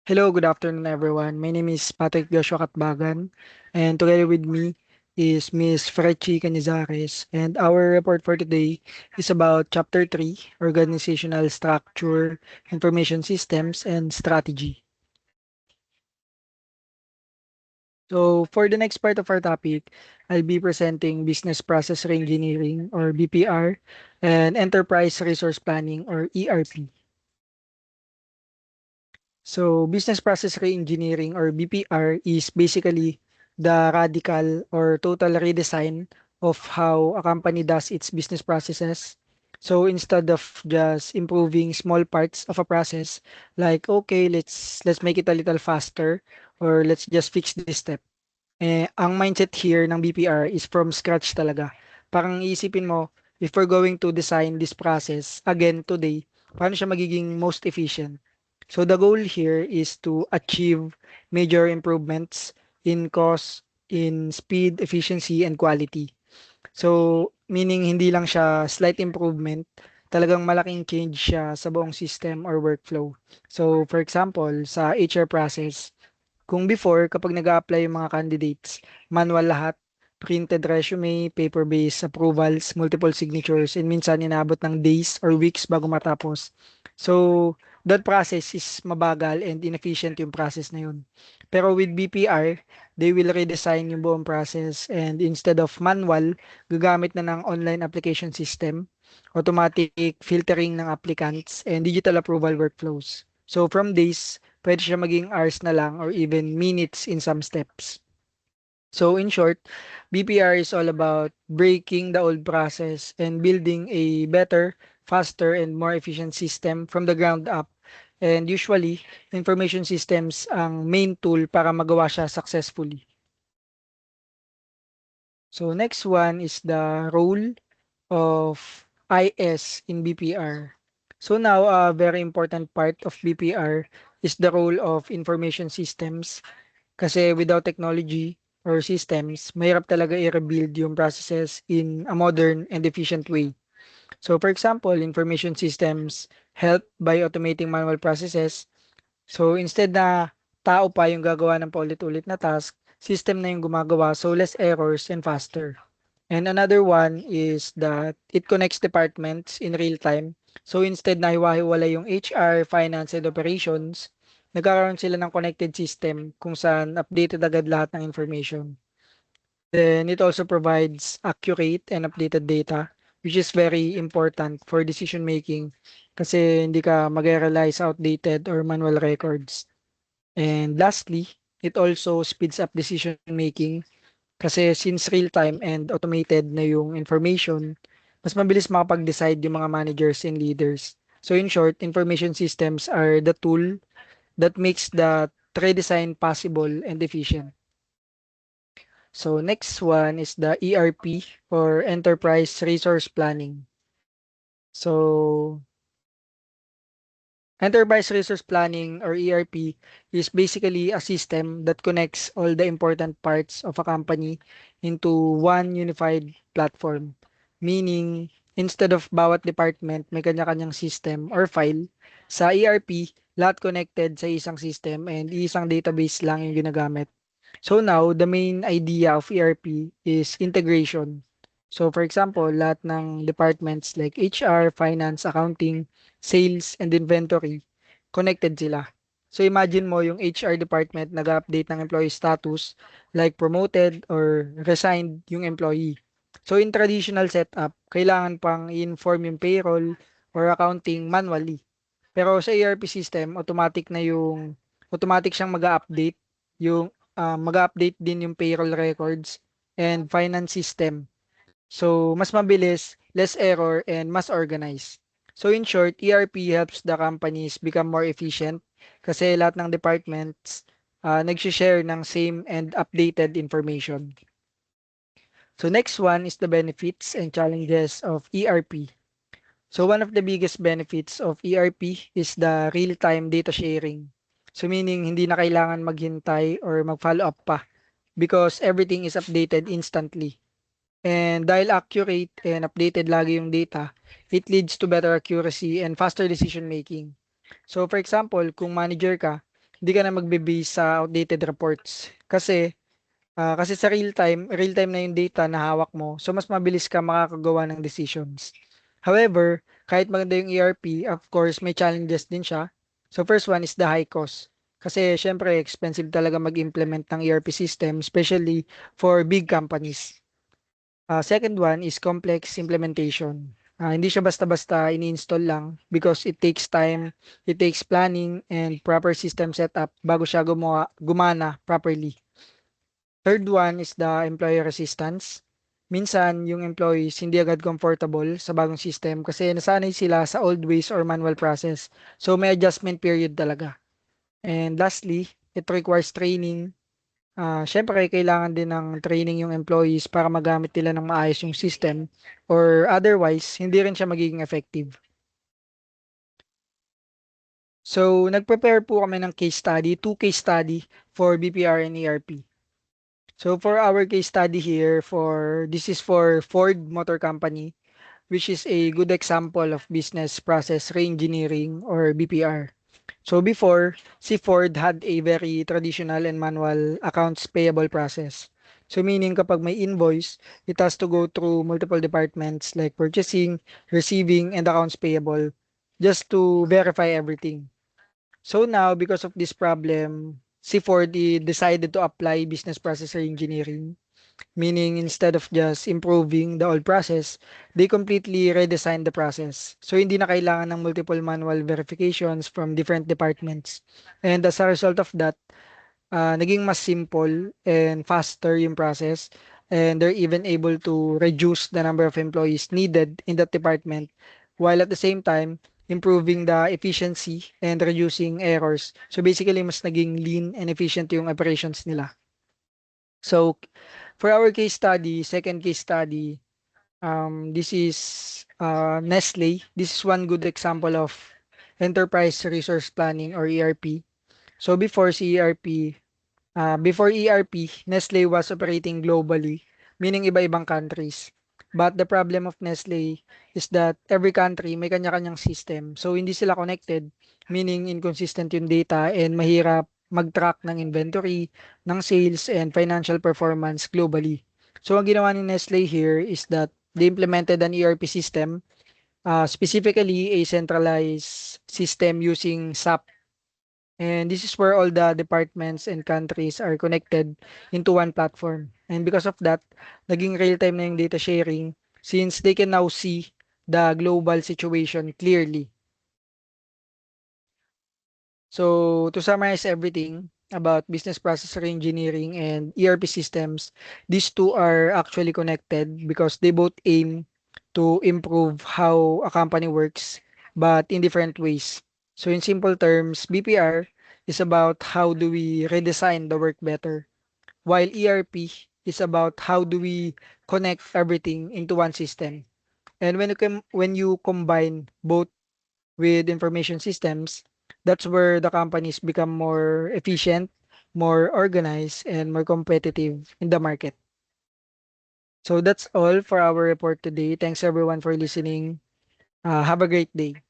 Hello, good afternoon, everyone. My name is Patrick Joshua Katbagan, and together with me is Miss Frechi Canizares. And our report for today is about Chapter 3, Organizational Structure, Information Systems, and Strategy. So, for the next part of our topic, I'll be presenting Business Process Reengineering, or BPR, and Enterprise Resource Planning, or ERP. So, business process reengineering or BPR is basically the radical or total redesign of how a company does its business processes. So instead of just improving small parts of a process, like okay, let's make it a little faster or let's just fix this step. Ang mindset here ng BPR is from scratch talaga. Parang iisipin mo, if we're going to design this process again today, paano siya magiging most efficient? So the goal here is to achieve major improvements in cost, in speed, efficiency, and quality. So meaning hindi lang siya slight improvement, talagang malaking change siya sa buong system or workflow. So for example, sa HR process, kung before, kapag nag apply yung mga candidates, manual lahat, printed resume, paper-based approvals, multiple signatures, and minsan inaabot ng days or weeks bago matapos. So, that process is mabagal and inefficient yung process na yun. Pero with BPR, they will redesign yung buong process and instead of manual, gagamit na ng online application system, automatic filtering ng applicants, and digital approval workflows. So from days, pwede siya maging hours na lang or even minutes in some steps. So in short, BPR is all about breaking the old process and building a better, faster, and more efficient system from the ground up. And usually, information systems ang main tool para magawa siya successfully. So next one is the role of IS in BPR. So now, a very important part of BPR is the role of information systems. Kasi without technology or systems, mahirap talaga i-rebuild yung processes in a modern and efficient way. So for example, information systems help by automating manual processes. So instead na tao pa yung gagawa ng paulit-ulit na task, system na yung gumagawa so less errors and faster. And another one is that it connects departments in real time. So instead na hiwa-hiwalay yung HR, finance, and operations, nagkakaroon sila ng connected system kung saan updated agad lahat ng information. Then it also provides accurate and updated data, which is very important for decision making kasi hindi ka mag-rely sa outdated or manual records. And lastly, it also speeds up decision making kasi since real time and automated na yung information, mas mabilis makapag-decide yung mga managers and leaders. So in short, information systems are the tool that makes the trade design possible and efficient. So next one is the ERP or Enterprise Resource Planning. So Enterprise Resource Planning or ERP is basically a system that connects all the important parts of a company into one unified platform. Meaning, instead of bawat department may kanya-kanyang system or file, sa ERP, lahat connected sa isang system and isang database lang yung ginagamit. So now, the main idea of ERP is integration. So for example, lahat ng departments like HR, finance, accounting, sales, and inventory, connected sila. So imagine mo yung HR department nag-update ng employee status like promoted or resigned yung employee. So in traditional setup, kailangan pang i-inform yung payroll or accounting manually. Pero sa ERP system, automatic siyang mag-update yung mag-update din yung payroll records and finance system. So, mas mabilis, less error, and mas organized. So, in short, ERP helps the companies become more efficient kasi lahat ng departments nag-share ng same and updated information. So, next one is the benefits and challenges of ERP. So, one of the biggest benefits of ERP is the real-time data sharing. So, meaning hindi na kailangan maghintay or mag-follow up pa because everything is updated instantly. And dahil accurate and updated lagi yung data, it leads to better accuracy and faster decision making. So for example, kung manager ka, hindi ka na magbe-base sa outdated reports. Kasi sa real time na yung data na hawak mo, so mas mabilis ka makakagawa ng decisions. However, kahit maganda yung ERP, of course, may challenges din siya. So first one is the high cost. Kasi syempre, expensive talaga mag-implement ng ERP system, especially for big companies. Second one is complex implementation. Hindi siya basta-basta ini-install lang because it takes time, it takes planning, and proper system setup bago siya gumana properly. Third one is the employee resistance. Minsan, yung employees hindi agad comfortable sa bagong system kasi nasanay sila sa old ways or manual process. So, may adjustment period talaga. And lastly, it requires training. Syempre, kailangan din ng training yung employees para magamit nila ng maayos yung system or otherwise, hindi rin siya magiging effective. So, nag-prepare po kami ng case study, two case study for BPR and ERP. So for our case study here, this is for Ford Motor Company, which is a good example of business process reengineering or BPR. So before, si Ford had a very traditional and manual accounts payable process. So meaning kapag may invoice, it has to go through multiple departments like purchasing, receiving, and accounts payable just to verify everything. So now, because of this problem, si Ford decided to apply business process engineering, meaning instead of just improving the old process, they completely redesigned the process. So hindi na kailangan ng multiple manual verifications from different departments. And as a result of that, naging mas simple and faster yung process. And they're even able to reduce the number of employees needed in that department, while at the same time, improving the efficiency and reducing errors. So basically, mas naging lean and efficient yung operations nila. So for our case study, second case study, this is Nestle. This is one good example of enterprise resource planning or ERP. So before ERP, Nestle was operating globally, meaning iba-ibang countries. But the problem of Nestle is that every country may kanya-kanyang system. So hindi sila connected, meaning inconsistent yung data and mahirap mag-track ng inventory, ng sales, and financial performance globally. So ang ginawa ni Nestle here is that they implemented an ERP system, specifically a centralized system using SAP. And this is where all the departments and countries are connected into one platform. And because of that, naging real-time na yung data sharing since they can now see the global situation clearly. So to summarize everything about business process engineering and ERP systems, these two are actually connected because they both aim to improve how a company works, but in different ways. So in simple terms, BPR is about how do we redesign the work better, while ERP is about how do we connect everything into one system. And when you combine both with information systems, that's where the companies become more efficient, more organized, and more competitive in the market. So that's all for our report today. Thanks everyone for listening. Have a great day.